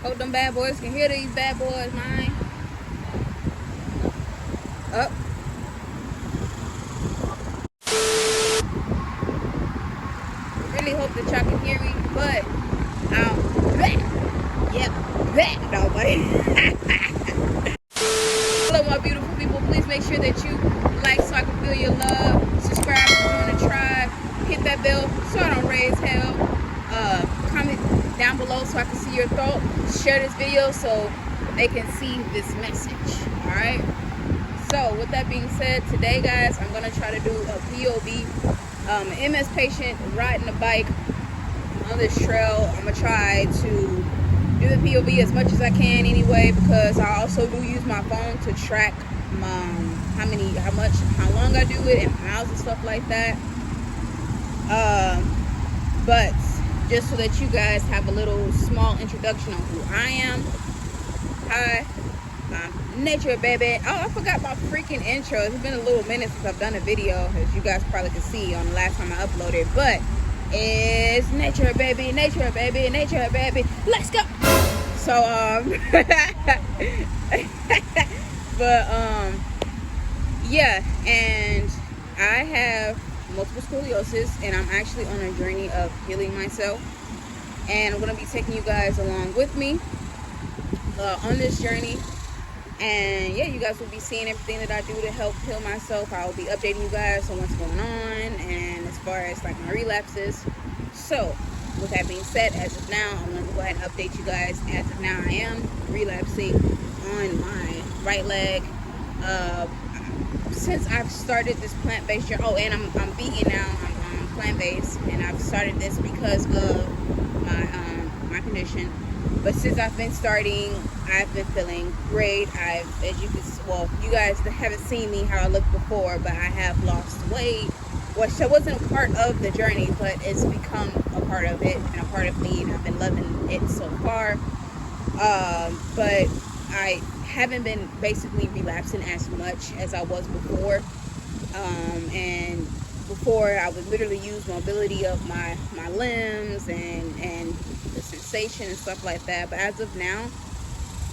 Hope them bad boys can hear these bad boys, man. Up. Really hope that y'all can hear me, but yep, nobody. Hello, my beautiful people. Please make sure that you like so I can feel your love. Subscribe if you want to try. Hit that bell so I don't raise hell. Comment down below so I can see your thoughts. Share this video so they can see this message. Alright? So, with that being said, today, guys, I'm going to try to do a POV. MS patient riding a bike on this trail. I'm going to try to do the POV as much as I can anyway, because I also do use my phone to track how long I do it and miles and stuff like that. But just so that you guys have a little small introduction on who I am. Hi, I'm Nature Baby. Oh, I forgot my freaking intro. It's been a little minute since I've done a video, as you guys probably could see on the last time I uploaded. But it's Nature Baby, Nature Baby, Nature Baby. Let's go. So yeah, and I have multiple scoliosis, and I'm actually on a journey of healing myself, and I'm going to be taking you guys along with me on this journey. And yeah, you guys will be seeing everything that I do to help heal myself. I will be updating you guys on what's going on, and as far as like my relapses. So with that being said, as of now, I'm going to go ahead and update you guys. As of now, I am relapsing on my right leg. Since I've started this plant-based journey, and I'm vegan now, I'm plant-based, and I've started this because of my condition. But since I've been starting, I've been feeling great. As you can, well, you guys haven't seen me how I looked before, but I have lost weight, which wasn't a part of the journey, but it's become a part of it and a part of me, and I've been loving it so far. But I haven't been basically relapsing as much as I was before. And before, I would literally use mobility of my limbs and the sensation and stuff like that. But as of now,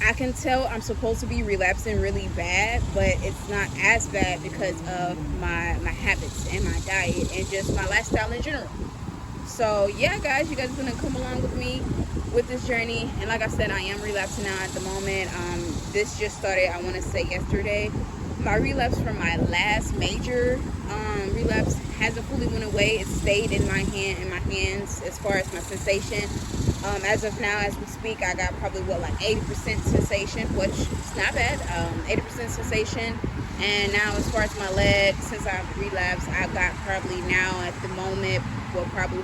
I can tell I'm supposed to be relapsing really bad, but it's not as bad because of my habits and my diet and just my lifestyle in general. So yeah, guys, you guys are gonna come along with me with this journey. And like I said, I am relapsing now at the moment. This just started, I want to say, yesterday. My relapse from my last major relapse hasn't fully went away. It stayed in my hands as far as my sensation. As of now, as we speak, I got probably like 80% sensation, which is not bad. 80% sensation. And now as far as my leg, since I've relapsed, I've got probably now at the moment, well, probably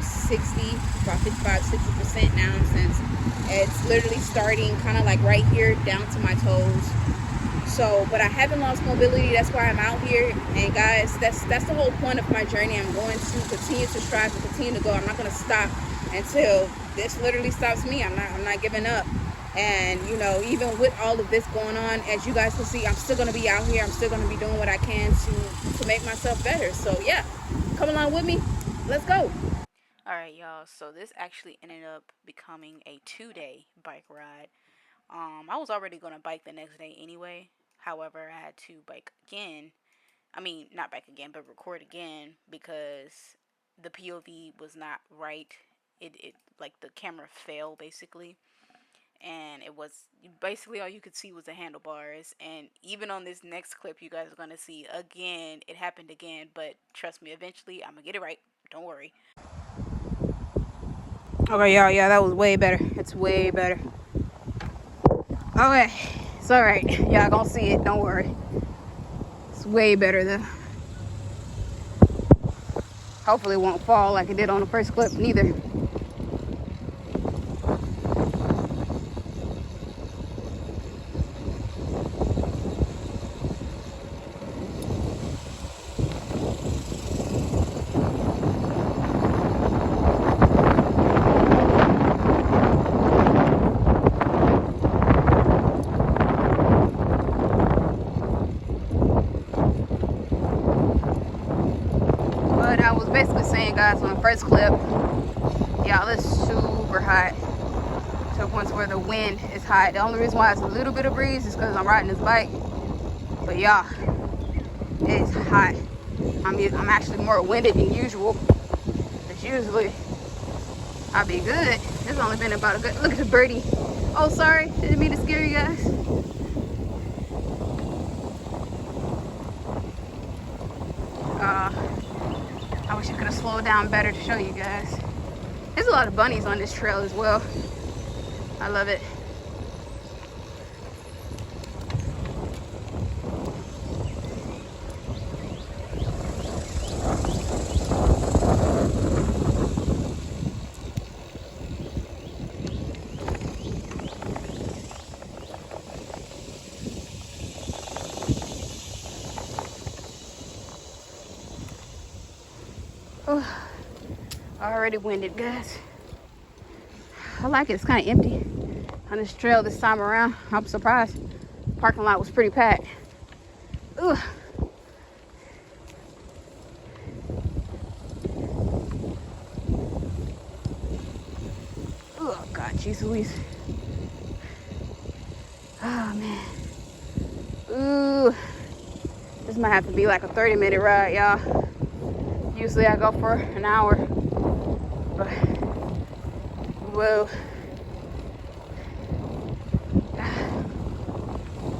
55-60% now, since it's literally starting kind of like right here down to my toes. So, but I haven't lost mobility. That's why I'm out here. And guys, that's the whole point of my journey. I'm going to continue to strive and continue to go. I'm not going to stop until this literally stops me. I'm not giving up. And you know, even with all of this going on, as you guys can see, I'm still going to be out here. I'm still going to be doing what I can to make myself better. So yeah, come along with me. Let's go. Alright, y'all, so this actually ended up becoming a 2-day bike ride. I was already going to bike the next day anyway. However, I had to bike again. I mean, not bike again, but record again, because the POV was not right. It like the camera fell basically, and it was basically all you could see was the handlebars. And even on this next clip you guys are going to see again, it happened again, but trust me, eventually I'm going to get it right. Don't worry. Okay, y'all, yeah, that was way better. It's way better. Okay, it's alright. Y'all gonna see it, don't worry. It's way better though. Hopefully it won't fall like it did on the first clip, neither. Basically saying, guys, on the first clip, y'all, it's super hot. to a point where the wind is high. The only reason why it's a little bit of breeze is because I'm riding this bike. But y'all, it's hot. I'm actually more winded than usual. Because usually I'll be good. It's only been about a good, look at the birdie. Oh, sorry, didn't mean to scare you guys. I wish I could have slowed down better to show you guys. There's a lot of bunnies on this trail as well. I love it. Oh, already winded, guys. I like it. It's kind of empty on this trail this time around. I'm surprised. Parking lot was pretty packed. Ugh. Oh God, jeez Louise. Oh man. Ooh. This might have to be like a 30-minute ride, y'all. Usually I go for an hour. But whoa.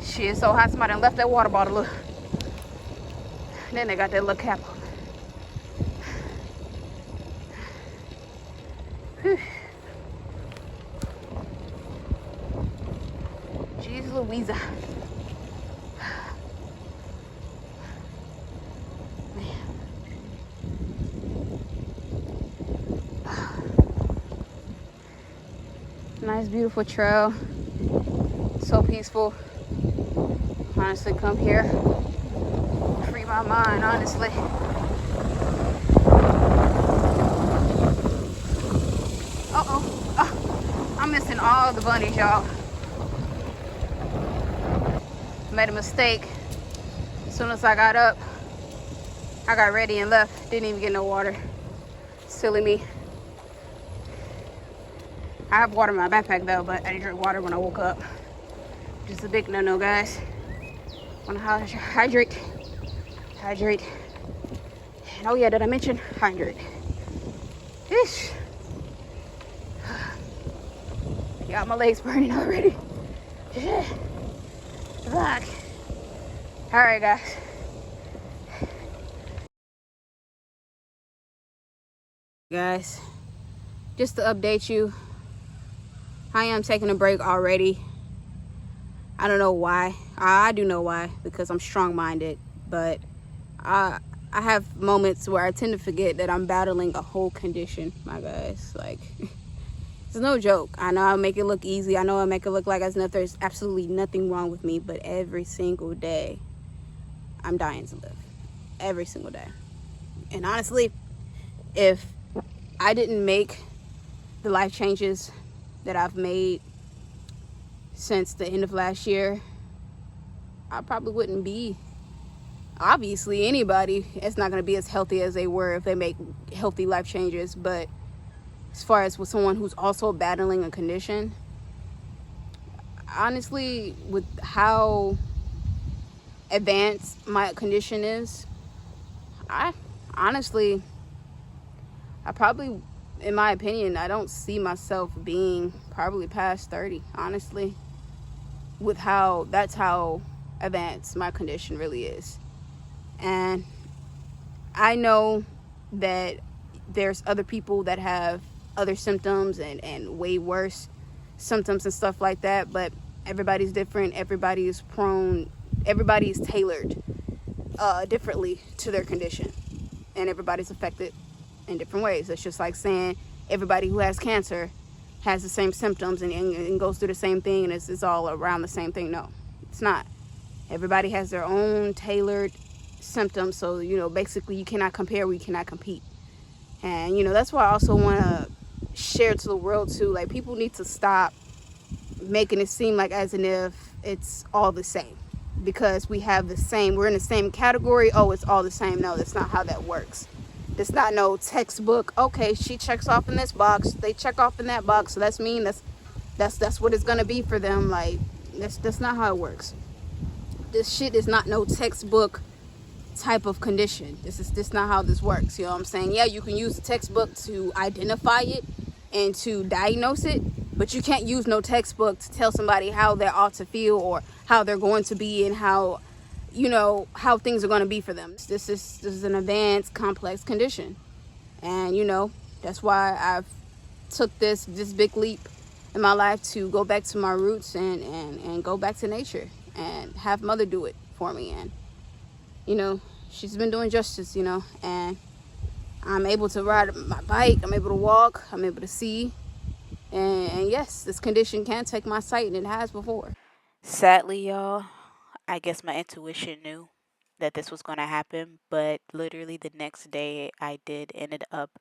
Shit, it's so hot. Somebody done left that water bottle. Look. Then they got that little cap on. Whew. Jeez Louisa. Man. Nice, beautiful trail. So peaceful. Honestly, come here, free my mind, honestly. Oh, I'm missing all the bunnies, y'all. Made a mistake. As soon as I got up, I got ready and left. Didn't even get no water. Silly me. I have water in my backpack though, but I didn't drink water when I woke up. Just a big no-no, guys. Want to hydrate. And oh yeah, did I mention hydrate? Ish. Got my legs burning already. Fuck. All right, guys. Guys, just to update you, I am taking a break already. I don't know why. I do know why, because I'm strong-minded, but I have moments where I tend to forget that I'm battling a whole condition, my guys. Like, it's no joke. I know I make it look easy. I know I make it look like there's absolutely nothing wrong with me, but every single day, I'm dying to live. Every single day. And honestly, if I didn't make the life changes that I've made since the end of last year, I probably wouldn't be. Obviously, anybody is not going to be as healthy as they were if they make healthy life changes. But as far as with someone who's also battling a condition, honestly, with how advanced my condition is, I probably, in my opinion, I don't see myself being probably past 30, honestly, with that's how advanced my condition really is. And I know that there's other people that have other symptoms and way worse symptoms and stuff like that, but everybody's different. Everybody is tailored differently to their condition, and everybody's affected in different ways. It's just like saying everybody who has cancer has the same symptoms and goes through the same thing, and it's all around the same thing. No, it's not. Everybody has their own tailored symptoms, so basically you cannot compare, we cannot compete. And that's why I also want to share to the world too, like, people need to stop making it seem like as if it's all the same because we're in the same category. Oh, it's all the same. No, that's not how that works. It's not no textbook. Okay, she checks off in this box, they check off in that box, so that's That's what it's gonna be for them. Like, that's not how it works. This shit is not no textbook type of condition. This not how this works. You know what I'm saying? Yeah, you can use the textbook to identify it and to diagnose it, but you can't use no textbook to tell somebody how they ought to feel or how they're going to be and how, you know, how things are going to be for them. This is an advanced, complex condition, and you know, that's why I've took this big leap in my life to go back to my roots and go back to nature and have mother do it for me. And you know, she's been doing justice, you know, and I'm able to ride my bike, I'm able to walk, I'm able to see, and yes, this condition can take my sight, and it has before. Sadly, y'all, I guess my intuition knew that this was going to happen, but literally the next day I did ended up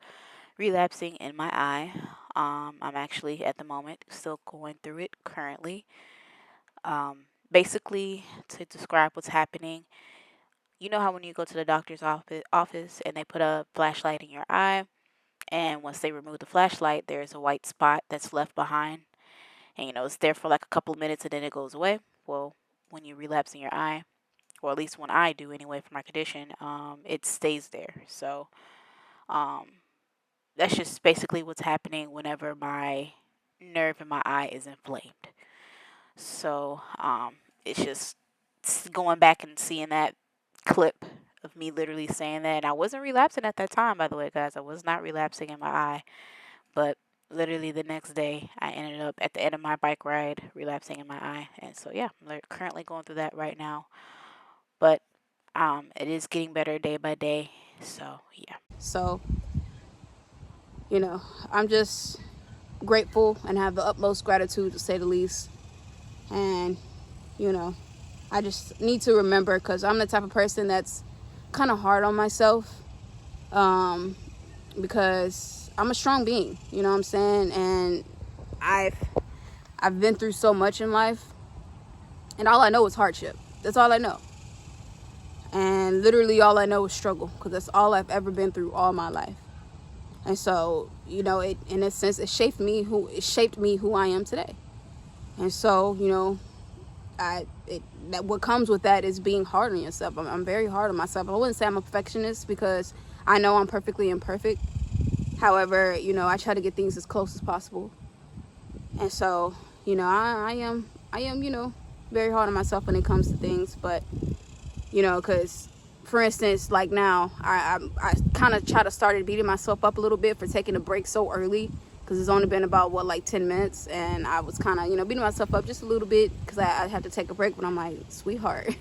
relapsing in my eye. I'm actually at the moment still going through it currently. Basically, to describe what's happening, you know how when you go to the doctor's office and they put a flashlight in your eye, and once they remove the flashlight, there's a white spot that's left behind, and you know it's there for like a couple of minutes and then it goes away. Well, when you relapse in your eye, or at least when I do anyway for my condition, it stays there. So um, that's just basically what's happening whenever my nerve in my eye is inflamed. So it's just going back and seeing that clip of me literally saying that. And I wasn't relapsing at that time, by the way, guys. I was not relapsing in my eye. But literally the next day, I ended up at the end of my bike ride relapsing in my eye. And so, yeah, I'm currently going through that right now. But it is getting better day by day. So, yeah. So, you know, I'm just grateful and have the utmost gratitude, to say the least. And you know, I just need to remember, because I'm the type of person that's kind of hard on myself, because I'm a strong being, you know what I'm saying? And I've been through so much in life, and all I know is hardship. That's all I know. And literally all I know is struggle, because that's all I've ever been through all my life. And so, you know, it, in a sense, it shaped me who I am today. And so, you know, that what comes with that is being hard on yourself. I'm very hard on myself. I wouldn't say I'm a perfectionist, because I know I'm perfectly imperfect. However, you know, I try to get things as close as possible. And so, you know, I am, you know, very hard on myself when it comes to things. But, you know, because, for instance, like now, I kind of try to start beating myself up a little bit for taking a break so early, because it's only been about, like 10 minutes, and I was kind of, you know, beating myself up just a little bit because I had to take a break. But I'm like, sweetheart,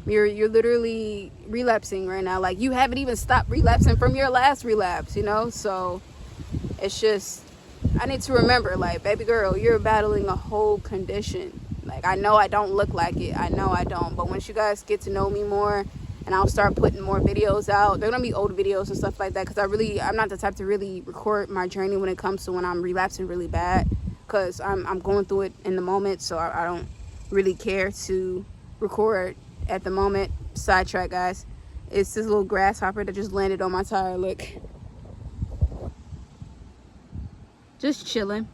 you're literally relapsing right now. Like, you haven't even stopped relapsing from your last relapse, you know? So it's just, I need to remember, like, baby girl, you're battling a whole condition. Like, I know I don't look like it. I know I don't. But once you guys get to know me more, and I'll start putting more videos out. They're gonna be old videos and stuff like that, because I'm not the type to really record my journey when it comes to when I'm relapsing really bad, because I'm going through it in the moment. So I don't really care to record at the moment. Sidetrack, guys. It's this little grasshopper that just landed on my tire. Look, just chilling.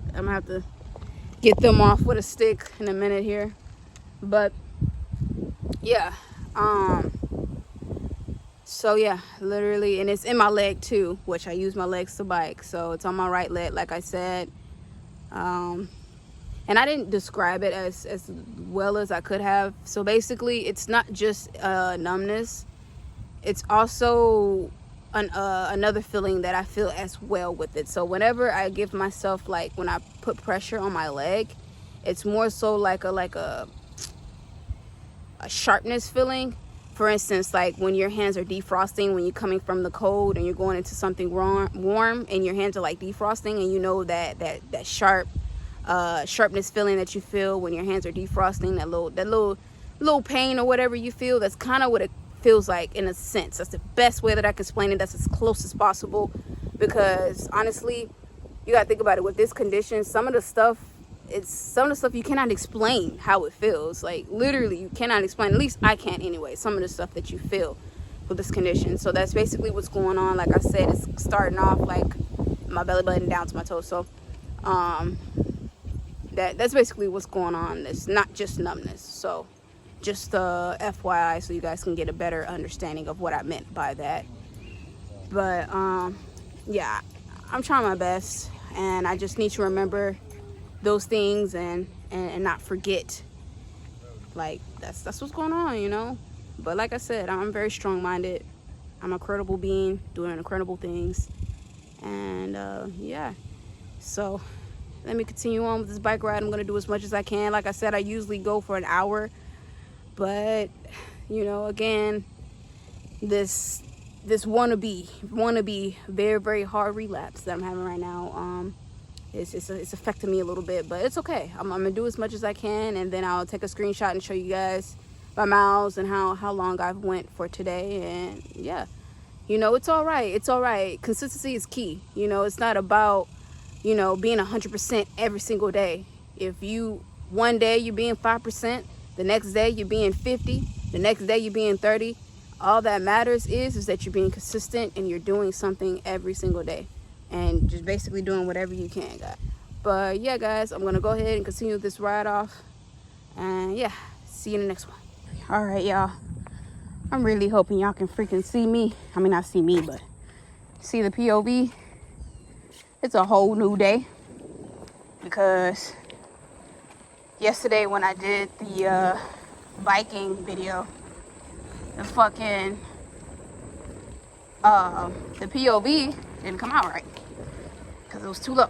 I'm gonna have to get them off with a stick in a minute here, but yeah. So yeah, literally, and it's in my leg too, which I use my legs to bike. So it's on my right leg, like I said. And I didn't describe it as well as I could have. So basically, it's not just numbness. It's also another feeling that I feel as well with it. So whenever I give myself, like when I put pressure on my leg, it's more so like a sharpness feeling. For instance, like when your hands are defrosting, when you're coming from the cold and you're going into something warm, and your hands are like defrosting, and you know that sharpness feeling that you feel when your hands are defrosting, that little pain or whatever you feel. That's kind of what it feels like, in a sense. That's the best way that I can explain it. That's as close as possible, because honestly, you gotta think about it. With this condition, some of the stuff you cannot explain how it feels. Like, literally, you cannot explain. At least I can't anyway. Some of the stuff that you feel with this condition. So that's basically what's going on. Like I said, it's starting off like my belly button down to my toes. So that's basically what's going on. It's not just numbness. So just FYI, so you guys can get a better understanding of what I meant by that. But yeah, I'm trying my best, and I just need to remember those things and not forget. Like that's what's going on, you know. But like I said, I'm very strong-minded. I'm a credible being doing incredible things, and yeah. So let me continue on with this bike ride. I'm gonna do as much as I can. Like I said, I usually go for an hour, but you know, again, this wannabe very, very hard relapse that I'm having right now, it's affecting me a little bit, but it's okay. I'm gonna do as much as I can, and then I'll take a screenshot and show you guys my miles and how long I've went for today. And yeah, you know, it's all right. It's all right. Consistency is key. You know, it's not about, you know, being 100% every single day. If you one day you're being 5%, the next day you're being 50, the next day you're being 30, all that matters is that you're being consistent and you're doing something every single day, and just basically doing whatever you can, guys. But yeah, guys, I'm gonna go ahead and continue this ride off, and yeah, see you in the next one. All right, y'all, I'm really hoping y'all can freaking see me. I mean, not see me, but see the POV. It's a whole new day, because yesterday when I did the biking video, the fucking the POV didn't come out right because it was too low.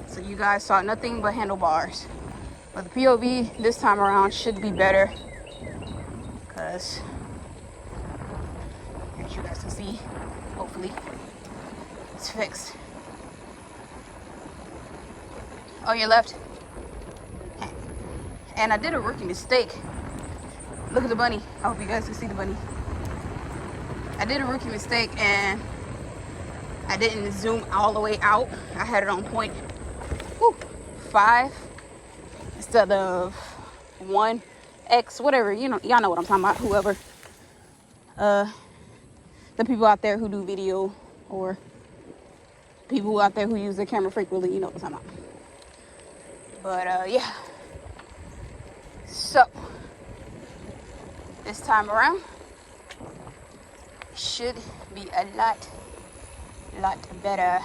So you guys saw nothing but handlebars. But the POV this time around should be better, because as you guys can see, hopefully it's fixed. Oh, you left. And I did a rookie mistake. Look at the bunny. I hope you guys can see the bunny. I did a rookie mistake, and I didn't zoom all the way out. I had it on point 5 instead of 1x, whatever. You know, y'all know what I'm talking about. Whoever, the people out there who do video, or people out there who use the camera frequently, you know what I'm talking about. But yeah. So this time around should be a lot better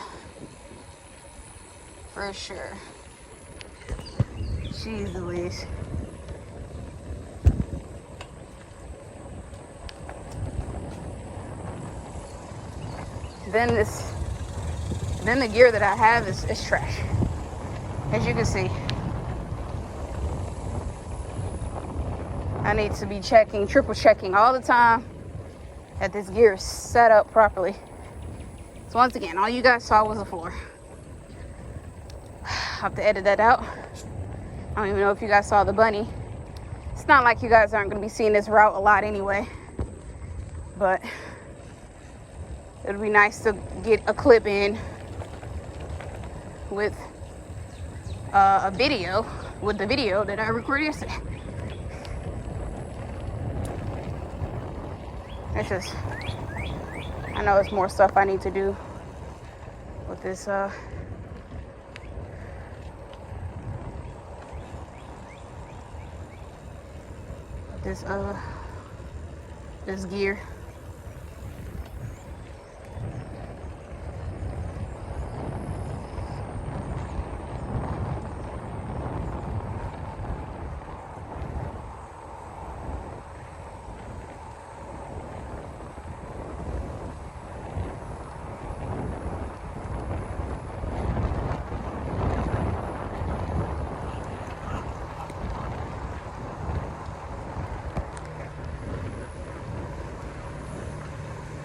for sure. Jeez Louise. Then the gear that I have is trash, as you can see. I need to be triple checking all the time that this gear is set up properly. So once again, all you guys saw was the floor. I have to edit that out. I don't even know if you guys saw the bunny. It's not like you guys aren't going to be seeing this route a lot anyway, but it would be nice to get a clip in with a video, with the video that I recorded yesterday. It's just, I know it's more stuff I need to do with this this gear.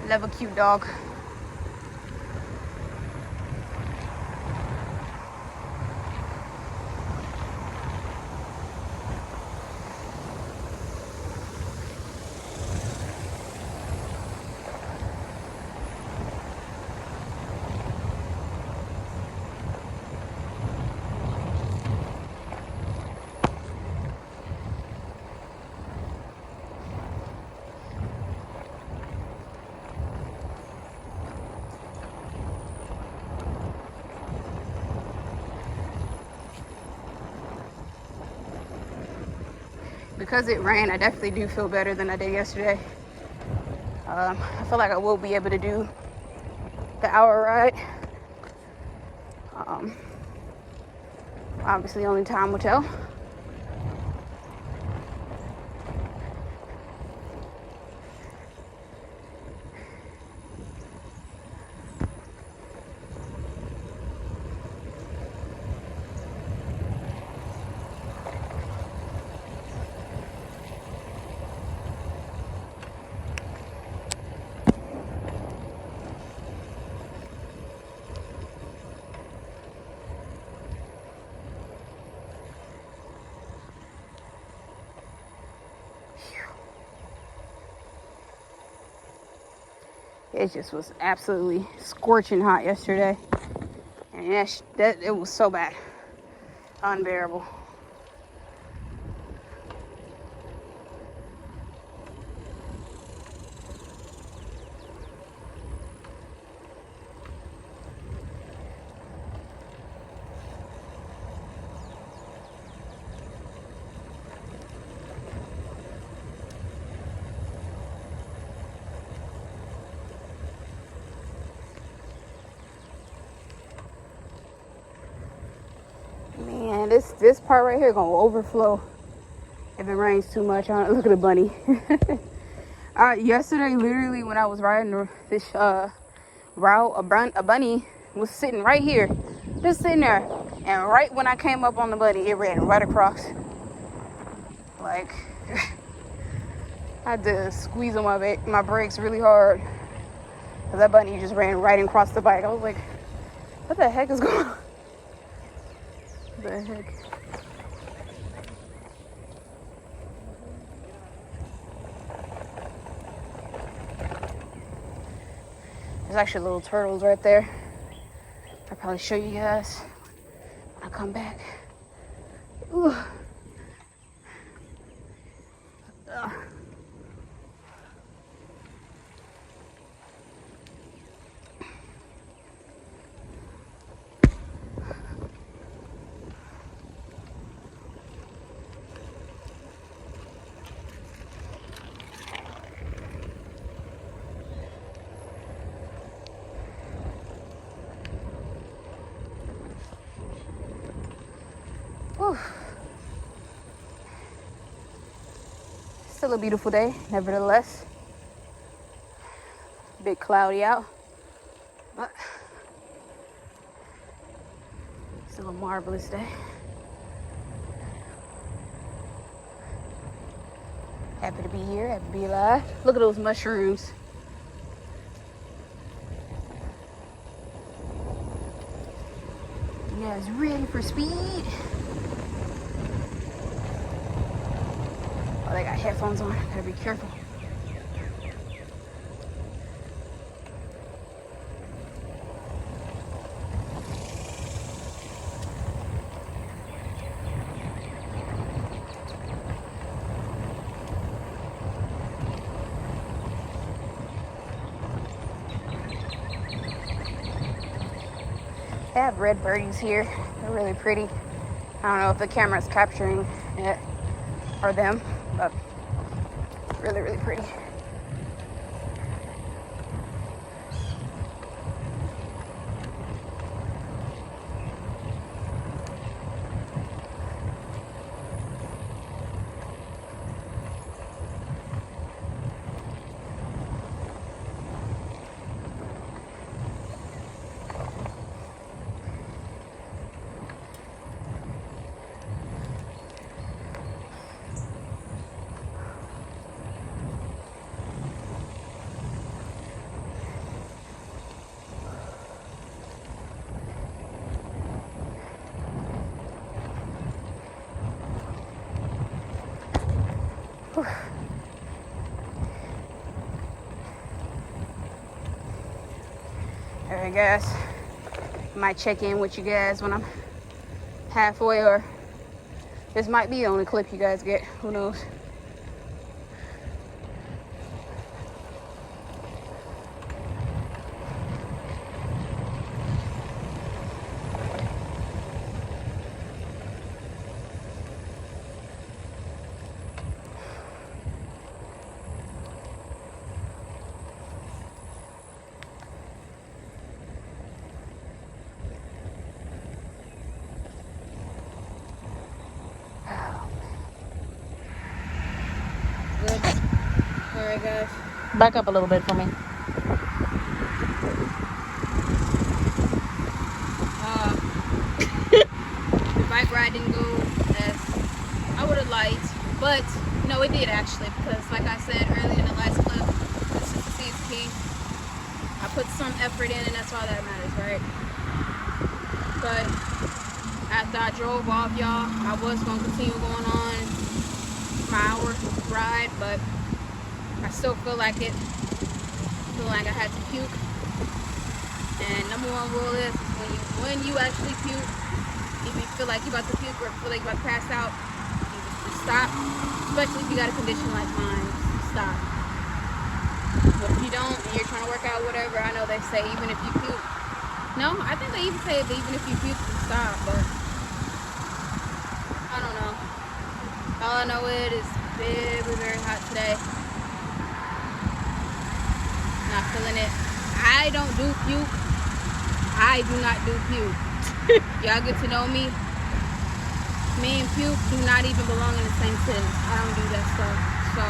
Love a cute dog. because it rained, I definitely do feel better than I did yesterday. I feel like I will be able to do the hour ride. Obviously, only time will tell. It just was absolutely scorching hot yesterday, and that it was so bad, unbearable. Man, this part right here gonna overflow if it rains too much. Look at the bunny. Yesterday, literally, when I was riding this route, a bunny was sitting right here, just sitting there, and right when I came up on the bunny, it ran right across. Like, I had to squeeze on my brakes really hard, because that bunny just ran right across the bike. I was like, what the heck is going on? What the heck? There's actually little turtles right there. I'll probably show you guys when I come back. Ooh. Whew. Still a beautiful day, nevertheless. A bit cloudy out, but still a marvelous day. Happy to be here, happy to be alive. Look at those mushrooms. You guys ready for speed? Oh, they got headphones on. Gotta be careful. They have red birdies here. They're really pretty. I don't know if the camera's capturing it or them, but really, really pretty. Whew. All right, guys. Might check in with you guys when I'm halfway, or this might be the only clip you guys get. Who knows? Alright, guys. Back up a little bit for me. The bike ride didn't go as I would have liked, but no, it did actually, because like I said earlier in the last clip, consistency is key. I put some effort in, and that's all that matters, right? But after I drove off, y'all, I was going to continue going on my hour ride, but I still feel like it. Feel like I had to puke. And number one rule is when you actually puke, if you feel like you're about to puke or feel like you're about to pass out, you just stop. Especially if you got a condition like mine, stop. But if you don't and you're trying to work out whatever, I know they say even if you puke. No, I think they even say that even if you puke, you stop. But I don't know. All I know is very, very hot today. Not feeling it. I don't do puke. I do not do puke. Y'all get to know me. Me and puke do not even belong in the same sentence. I don't do that stuff. So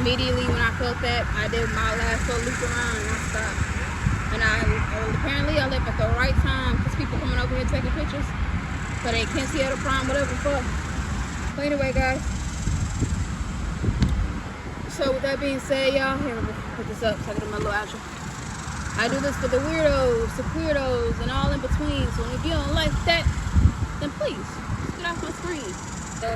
immediately when I felt that, I did my last little loop around and I stopped. And apparently I left at the right time because people coming over here taking pictures. So they can't see at a prime, whatever the fuck. But anyway, guys. So with that being said, y'all, here, let me put this up so I can do my little outro. I do this for the weirdos, the queerdos, and all in between. So if you don't like that, then please, just get off my screen. So